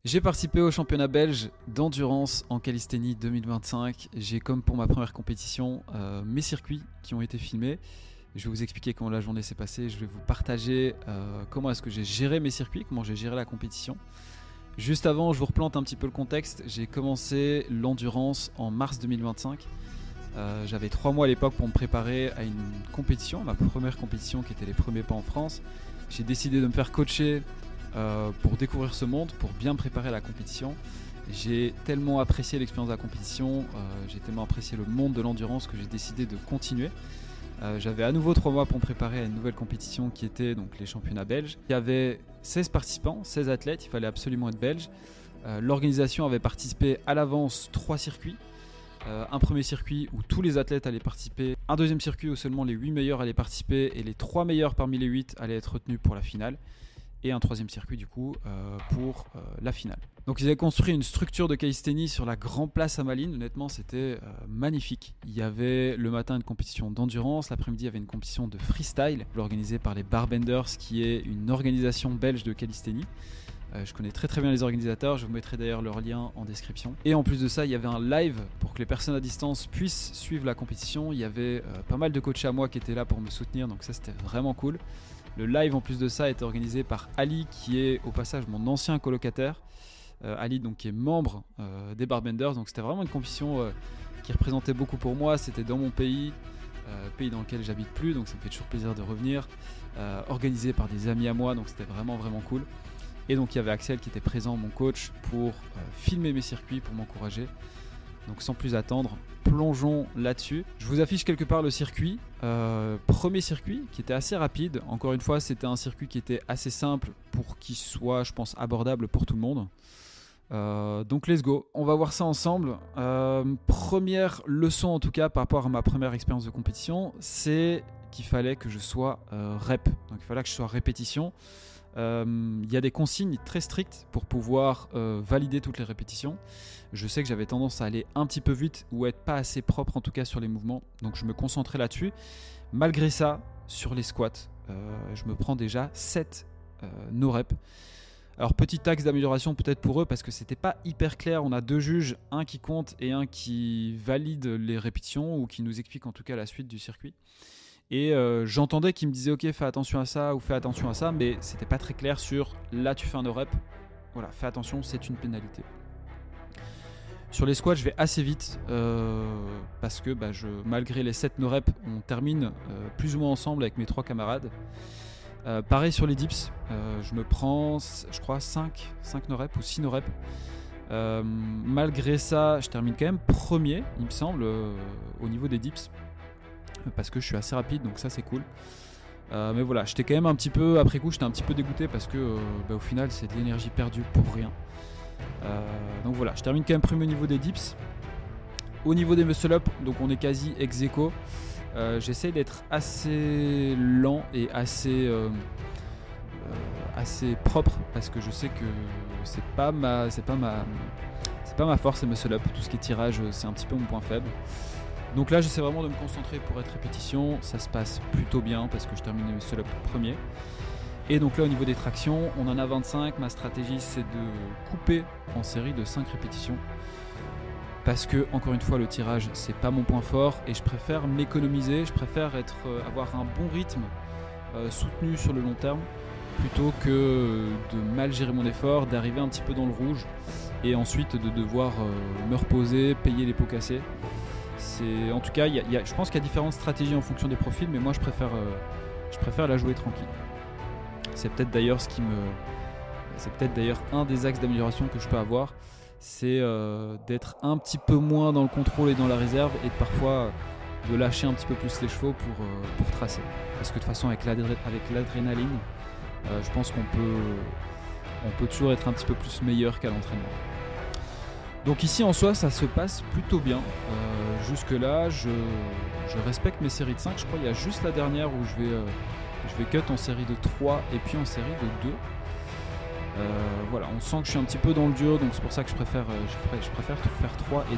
J'ai participé au championnat belge d'endurance en calisthénie 2025. J'ai comme pour ma première compétition mes circuits qui ont été filmés. Je vais vous expliquer comment la journée s'est passée. Je vais vous partager comment est-ce que j'ai géré mes circuits, comment j'ai géré la compétition. Juste avant, je vous replante un petit peu le contexte. J'ai commencé l'endurance en mars 2025. J'avais 3 mois à l'époque pour me préparer à une compétition, ma première compétition qui était les premiers pas en France. J'ai décidé de me faire coacher pour découvrir ce monde, pour bien me préparer à la compétition. J'ai tellement apprécié l'expérience de la compétition, j'ai tellement apprécié le monde de l'endurance que j'ai décidé de continuer. J'avais à nouveau 3 mois pour me préparer à une nouvelle compétition qui était donc les championnats belges. Il y avait 16 participants, 16 athlètes, il fallait absolument être belge. L'organisation avait participé à l'avance 3 circuits. Un premier circuit où tous les athlètes allaient participer, un deuxième circuit où seulement les 8 meilleurs allaient participer et les 3 meilleurs parmi les 8 allaient être retenus pour la finale, et un troisième circuit du coup pour la finale. Donc ils avaient construit une structure de calisthénie sur la Grand Place à Malines. Honnêtement c'était magnifique. Il y avait le matin une compétition d'endurance, l'après-midi il y avait une compétition de freestyle organisée par les Barbenders, qui est une organisation belge de calisthénie. Je connais très bien les organisateurs, je vous mettrai d'ailleurs leur lien en description. Et en plus de ça, il y avait un live pour que les personnes à distance puissent suivre la compétition. Il y avait pas mal de coachs à moi qui étaient là pour me soutenir, donc ça c'était vraiment cool. Le live en plus de ça était organisé par Ali, qui est au passage mon ancien colocataire. Ali donc qui est membre des Barbenders, donc c'était vraiment une compétition qui représentait beaucoup pour moi. C'était dans mon pays, pays dans lequel j'habite plus, donc ça me fait toujours plaisir de revenir. Organisé par des amis à moi, donc c'était vraiment cool. Et donc il y avait Axel qui était présent, mon coach, pour filmer mes circuits, pour m'encourager. Donc sans plus attendre, plongeons là-dessus. Je vous affiche quelque part le circuit. Premier circuit qui était assez rapide. Encore une fois, c'était un circuit qui était assez simple pour qu'il soit, je pense, abordable pour tout le monde. Donc let's go, on va voir ça ensemble. Première leçon en tout cas par rapport à ma première expérience de compétition, c'est qu'il fallait que je sois rep. Donc il fallait que je sois répétition. Il y a des consignes très strictes pour pouvoir valider toutes les répétitions. Je sais que j'avais tendance à aller un petit peu vite ou être pas assez propre en tout cas sur les mouvements, donc je me concentrais là-dessus. Malgré ça, sur les squats, je me prends déjà 7 no reps. Alors petit axe d'amélioration peut-être pour eux, parce que c'était pas hyper clair. On a 2 juges, un qui compte et un qui valide les répétitions, ou qui nous explique en tout cas la suite du circuit. Et j'entendais qu'ils me disaient ok, fais attention à ça ou fais attention à ça, mais c'était pas très clair sur là tu fais un no rep, voilà, fais attention, c'est une pénalité. Sur les squats je vais assez vite parce que malgré les 7 no reps, on termine plus ou moins ensemble avec mes 3 camarades. Pareil sur les dips, je me prends je crois 5 no reps ou 6 no reps. Malgré ça je termine quand même premier il me semble au niveau des dips, parce que je suis assez rapide, donc ça c'est cool. Mais voilà, j'étais quand même un petit peu, après coup j'étais un petit peu dégoûté parce que au final c'est de l'énergie perdue pour rien. Donc voilà, je termine quand même premier au niveau des dips. Au niveau des muscle up, donc on est quasi ex aequo. J'essaye d'être assez lent et assez propre, parce que je sais que c'est pas ma force, les muscle up. Tout ce qui est tirage, c'est un petit peu mon point faible. Donc là j'essaie vraiment de me concentrer pour être répétition. Ça se passe plutôt bien parce que je termine le muscle up premier. Et donc là au niveau des tractions, on en a 25. Ma stratégie c'est de couper en série de 5 répétitions, parce que encore une fois le tirage c'est pas mon point fort et je préfère m'économiser. Je préfère avoir un bon rythme soutenu sur le long terme, plutôt que de mal gérer mon effort, d'arriver un petit peu dans le rouge et ensuite de devoir me reposer, payer les pots cassés. En tout cas, je pense qu'il y a différentes stratégies en fonction des profils, mais moi je préfère la jouer tranquille. C'est peut-être d'ailleurs un des axes d'amélioration que je peux avoir, c'est d'être un petit peu moins dans le contrôle et dans la réserve, et de parfois de lâcher un petit peu plus les chevaux pour tracer. Parce que de toute façon avec l'adrénaline, je pense qu'on peut toujours être un petit peu plus meilleur qu'à l'entraînement. Donc ici en soi ça se passe plutôt bien. Jusque là je respecte mes séries de 5. Je crois qu'il y a juste la dernière où je vais cut en série de 3 et puis en série de 2. Voilà, on sent que je suis un petit peu dans le dur, donc c'est pour ça que je préfère faire 3 et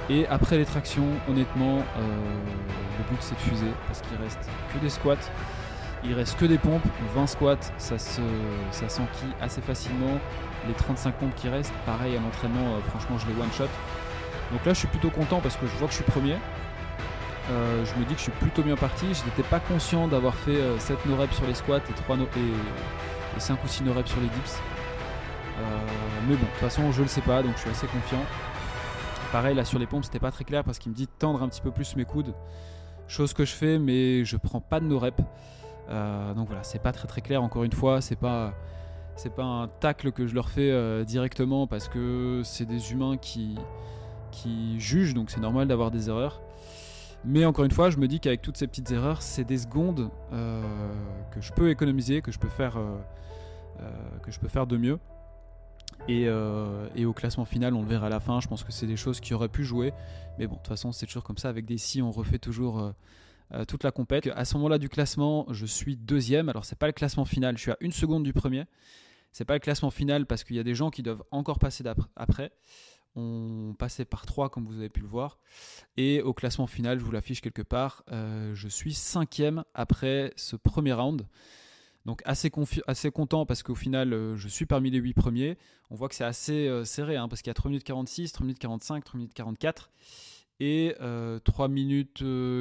2. Et après les tractions, honnêtement, le but c'est de fuser, parce qu'il reste que des squats. il reste que des pompes, 20 squats, ça s'enquille assez facilement. Les 35 pompes qui restent, pareil à l'entraînement, franchement je les one shot. Donc là je suis plutôt content parce que je vois que je suis premier. Je me dis que je suis plutôt bien parti. Je n'étais pas conscient d'avoir fait 7 no reps sur les squats et 5 ou 6 no reps sur les dips. Mais bon, de toute façon je le sais pas, donc je suis assez confiant. Pareil là sur les pompes c'était pas très clair parce qu'il me dit de tendre un petit peu plus mes coudes. Chose que je fais mais je prends pas de no reps. Donc voilà, c'est pas très clair encore une fois, c'est pas un tacle que je leur fais directement parce que c'est des humains qui jugent, donc c'est normal d'avoir des erreurs. Mais encore une fois, je me dis qu'avec toutes ces petites erreurs, c'est des secondes que je peux économiser, que je peux faire de mieux. Et au classement final, on le verra à la fin. Je pense que c'est des choses qui auraient pu jouer. Mais bon, de toute façon, c'est toujours comme ça. Avec des si, on refait toujours toute la compète. À ce moment-là du classement, je suis deuxième. Alors, c'est pas le classement final. Je suis à 1 seconde du premier. C'est pas le classement final parce qu'il y a des gens qui doivent encore passer après. On passait par 3 comme vous avez pu le voir. Et au classement final, je vous l'affiche quelque part, je suis 5e après ce premier round. Donc assez content parce qu'au final, je suis parmi les 8 premiers. On voit que c'est assez serré parce qu'il y a 3 minutes 46, 3 minutes 45, 3 minutes 44 et 3 minutes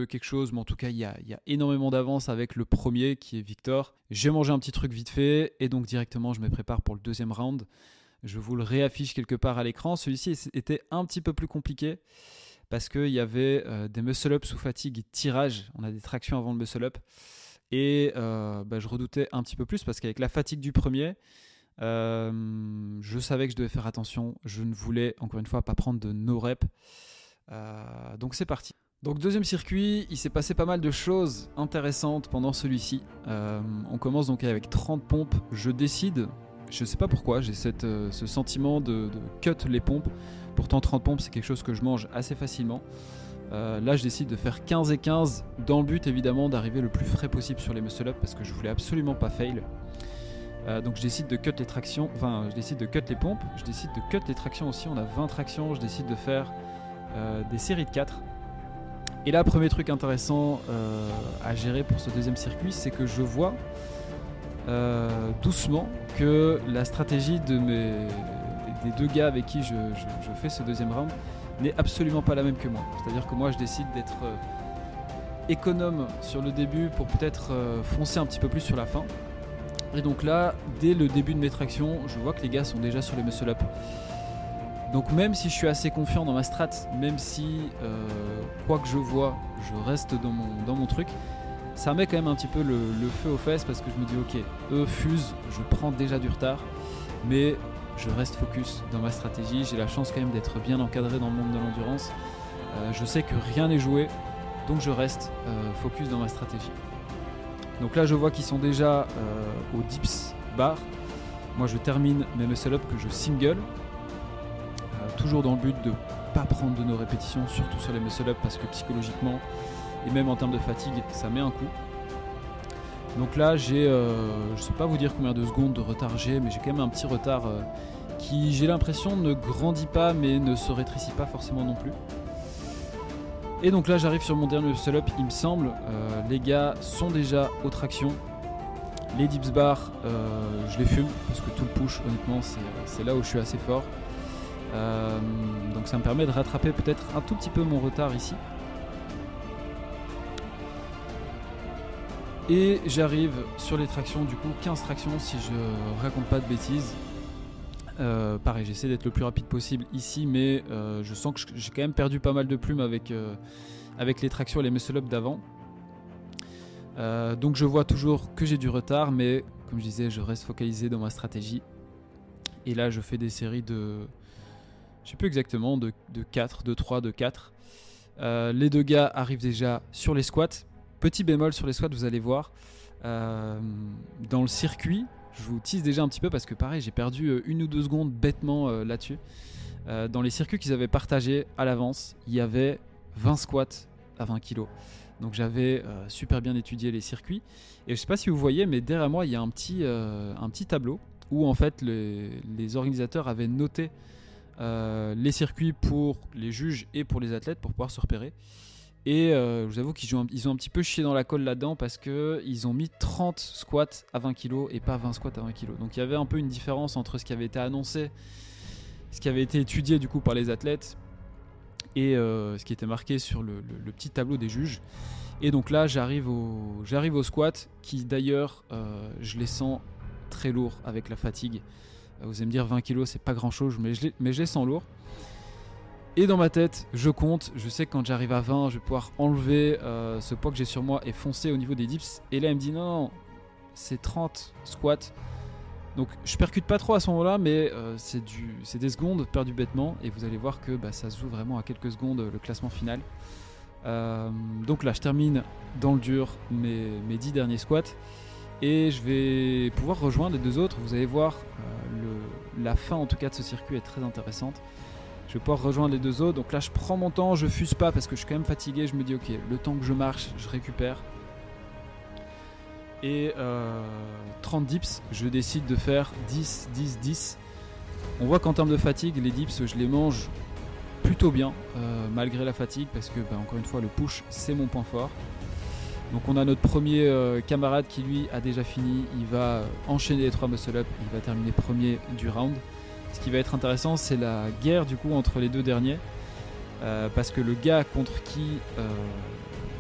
quelque chose. Mais en tout cas, il y a énormément d'avance avec le premier qui est Victor. J'ai mangé un petit truc vite fait et donc directement, je me prépare pour le deuxième round. Je vous le réaffiche quelque part à l'écran. Celui-ci était un petit peu plus compliqué parce qu'il y avait des muscle-up sous fatigue et tirage. On a des tractions avant le muscle-up. Et je redoutais un petit peu plus parce qu'avec la fatigue du premier, je savais que je devais faire attention. Je ne voulais, encore une fois, pas prendre de no rep. Donc c'est parti. Donc deuxième circuit, il s'est passé pas mal de choses intéressantes pendant celui-ci. On commence donc avec 30 pompes. Je décide... Je sais pas pourquoi, j'ai ce sentiment de cut les pompes. Pourtant 30 pompes c'est quelque chose que je mange assez facilement. Là je décide de faire 15 et 15 dans le but évidemment d'arriver le plus frais possible sur les muscle-up parce que je voulais absolument pas fail. Donc je décide de cut les tractions, je décide de cut les pompes, je décide de cut les tractions aussi, on a 20 tractions, je décide de faire des séries de 4. Et là premier truc intéressant à gérer pour ce deuxième circuit, c'est que je vois doucement que la stratégie des 2 gars avec qui je fais ce deuxième round n'est absolument pas la même que moi. C'est-à-dire que moi je décide d'être économe sur le début pour peut-être foncer un petit peu plus sur la fin. Et donc là, dès le début de mes tractions, je vois que les gars sont déjà sur les muscle-up. Donc même si je suis assez confiant dans ma strat, même si quoi que je vois, je reste dans mon truc, ça met quand même un petit peu le feu aux fesses parce que je me dis ok, eux fusent, je prends déjà du retard, mais je reste focus dans ma stratégie. J'ai la chance quand même d'être bien encadré dans le monde de l'endurance. Je sais que rien n'est joué, donc je reste focus dans ma stratégie. Donc là je vois qu'ils sont déjà au dips bar. Moi je termine mes muscle-up que je single, toujours dans le but de ne pas prendre de nos répétitions, surtout sur les muscle-up parce que psychologiquement et même en termes de fatigue, ça met un coup. Donc là, j'ai, je ne sais pas vous dire combien de secondes de retard j'ai, mais j'ai quand même un petit retard qui, j'ai l'impression, ne grandit pas, mais ne se rétrécit pas forcément non plus. Et donc là, j'arrive sur mon dernier muscle-up, il me semble. Les gars sont déjà aux tractions. Les dips bar, je les fume, parce que tout le push, honnêtement, c'est là où je suis assez fort. Donc ça me permet de rattraper peut-être un tout petit peu mon retard ici. Et j'arrive sur les tractions, du coup 15 tractions si je raconte pas de bêtises. Pareil, j'essaie d'être le plus rapide possible ici, mais je sens que j'ai quand même perdu pas mal de plumes avec les tractions et les muscle-up d'avant. Donc je vois toujours que j'ai du retard, mais comme je disais, je reste focalisé dans ma stratégie. Et là je fais des séries de... Je sais plus exactement, de 4, de 3, de 4. Les 2 gars arrivent déjà sur les squats. Petit bémol sur les squats, vous allez voir, dans le circuit, je vous tease déjà un petit peu parce que pareil, j'ai perdu 1 ou 2 secondes bêtement là-dessus. Dans les circuits qu'ils avaient partagés à l'avance, il y avait 20 squats à 20 kg. Donc j'avais super bien étudié les circuits. Et je ne sais pas si vous voyez, mais derrière moi, il y a un petit tableau où en fait les organisateurs avaient noté les circuits pour les juges et pour les athlètes pour pouvoir se repérer. Et je vous avoue qu'ils ont un petit peu chié dans la colle là-dedans parce qu'ils ont mis 30 squats à 20 kg et pas 20 squats à 20 kg. Donc il y avait un peu une différence entre ce qui avait été annoncé, ce qui avait été étudié du coup par les athlètes et ce qui était marqué sur le petit tableau des juges. Et donc là j'arrive au squat qui d'ailleurs je les sens très lourds avec la fatigue. Vous allez me dire 20 kg c'est pas grand chose mais je les sens lourds. Et dans ma tête, je compte, je sais que quand j'arrive à 20, je vais pouvoir enlever ce poids que j'ai sur moi et foncer au niveau des dips. Et là, il me dit non, c'est 30 squats. Donc je percute pas trop à ce moment-là, mais c'est des secondes perdues bêtement. Et vous allez voir que ça se joue vraiment à quelques secondes le classement final. Donc là, je termine dans le dur mes 10 derniers squats. Et je vais pouvoir rejoindre les deux autres. Vous allez voir, la fin en tout cas de ce circuit est très intéressante. Je vais pouvoir rejoindre les deux autres. Donc là, je prends mon temps, je fuse pas parce que je suis quand même fatigué. Je me dis, ok, le temps que je marche, je récupère. Et 30 dips, je décide de faire 10, 10, 10. On voit qu'en termes de fatigue, les dips, je les mange plutôt bien, malgré la fatigue, parce que, encore une fois, le push, c'est mon point fort. Donc on a notre premier camarade qui, lui, a déjà fini. Il va enchaîner les 3 muscle-up. Il va terminer premier du round. Ce qui va être intéressant, c'est la guerre du coup entre les deux derniers, parce que le gars contre qui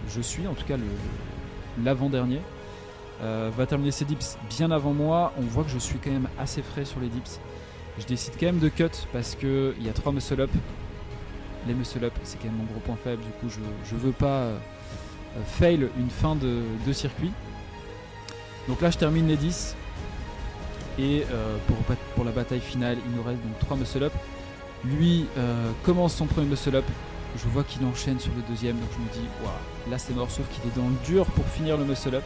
je suis, en tout cas l'avant-dernier, va terminer ses dips bien avant moi. On voit que je suis quand même assez frais sur les dips. Je décide quand même de cut parce qu'il y a 3 muscle-up. Les muscle-up, c'est quand même mon gros point faible. Du coup, je veux pas fail une fin de circuit. Donc là, je termine les 10. Et pour la bataille finale, il nous reste donc 3 muscle-up. Lui commence son premier muscle-up. Je vois qu'il enchaîne sur le deuxième. Donc je me dis, waouh, là c'est mort. Sauf qu'il est dans le dur pour finir le muscle-up.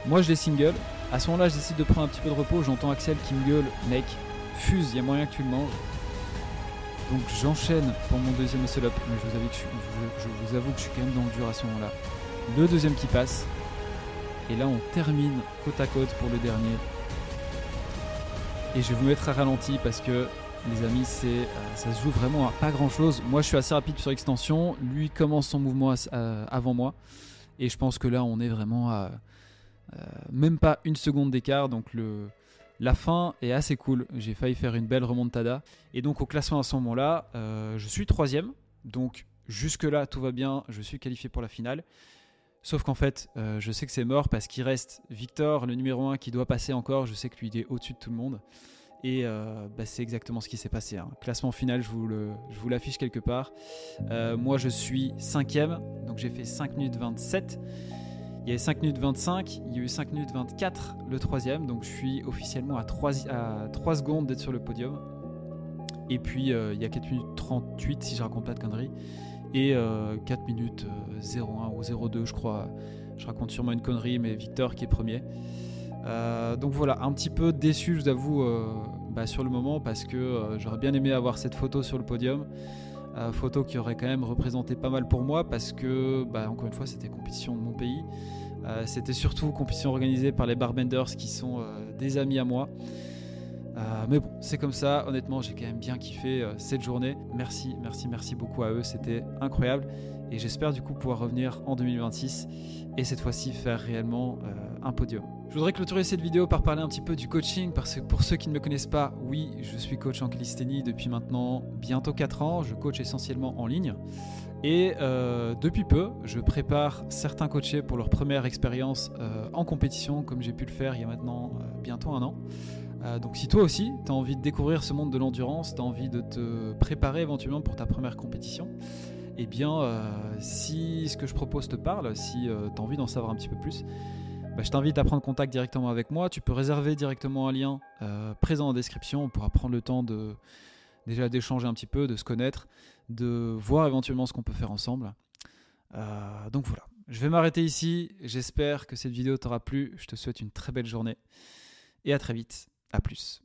Moi je les single. À ce moment-là, je décide de prendre un petit peu de repos. J'entends Axel qui me gueule, mec, fuse, il y a moyen que tu le manges. Donc j'enchaîne pour mon deuxième muscle-up. Mais je vous avoue que je suis quand même dans le dur à ce moment-là. Le deuxième qui passe. Et là on termine côte à côte pour le dernier. Et je vais vous mettre à ralenti parce que les amis, ça se joue vraiment à pas grand chose. Moi je suis assez rapide sur extension, lui commence son mouvement avant moi. Et je pense que là on est vraiment à même pas une seconde d'écart. Donc la fin est assez cool. J'ai failli faire une belle remontada. Et donc au classement à ce moment-là, je suis 3ème. Donc jusque là tout va bien, je suis qualifié pour la finale. Sauf qu'en fait, je sais que c'est mort parce qu'il reste Victor, le numéro 1, qui doit passer encore. Je sais que lui, il est au-dessus de tout le monde. Et c'est exactement ce qui s'est passé. Classement final, je vous l'affiche quelque part. Moi, je suis 5ème. Donc, j'ai fait 5 minutes 27. Il y avait 5 minutes 25. Il y a eu 5 minutes 24, le 3ème. Donc, je suis officiellement à 3 secondes d'être sur le podium. Et puis, il y a 4 minutes 38, si je raconte pas de conneries. Et 4 minutes 01 ou 02 je crois, je raconte sûrement une connerie, mais Victor qui est premier. Donc voilà, un petit peu déçu je vous avoue sur le moment parce que j'aurais bien aimé avoir cette photo sur le podium, photo qui aurait quand même représenté pas mal pour moi parce que encore une fois c'était compétition de mon pays, c'était surtout compétition organisée par les Barbenders qui sont des amis à moi. Mais bon, c'est comme ça. Honnêtement, j'ai quand même bien kiffé cette journée. Merci beaucoup à eux. C'était incroyable. Et j'espère du coup pouvoir revenir en 2026 et cette fois-ci faire réellement un podium. Je voudrais clôturer cette vidéo par parler un petit peu du coaching parce que pour ceux qui ne me connaissent pas, oui, je suis coach en calisthénie depuis maintenant bientôt 4 ans. Je coach essentiellement en ligne. Et depuis peu, je prépare certains coachés pour leur première expérience en compétition comme j'ai pu le faire il y a maintenant bientôt 1 an. Donc si toi aussi tu as envie de découvrir ce monde de l'endurance, tu as envie de te préparer éventuellement pour ta première compétition, eh bien si ce que je propose te parle, si tu as envie d'en savoir un petit peu plus, je t'invite à prendre contact directement avec moi. Tu peux réserver directement un lien présent en description. On pourra prendre le temps déjà d'échanger un petit peu, de se connaître, de voir éventuellement ce qu'on peut faire ensemble. Donc voilà, je vais m'arrêter ici. J'espère que cette vidéo t'aura plu. Je te souhaite une très belle journée et à très vite. À plus.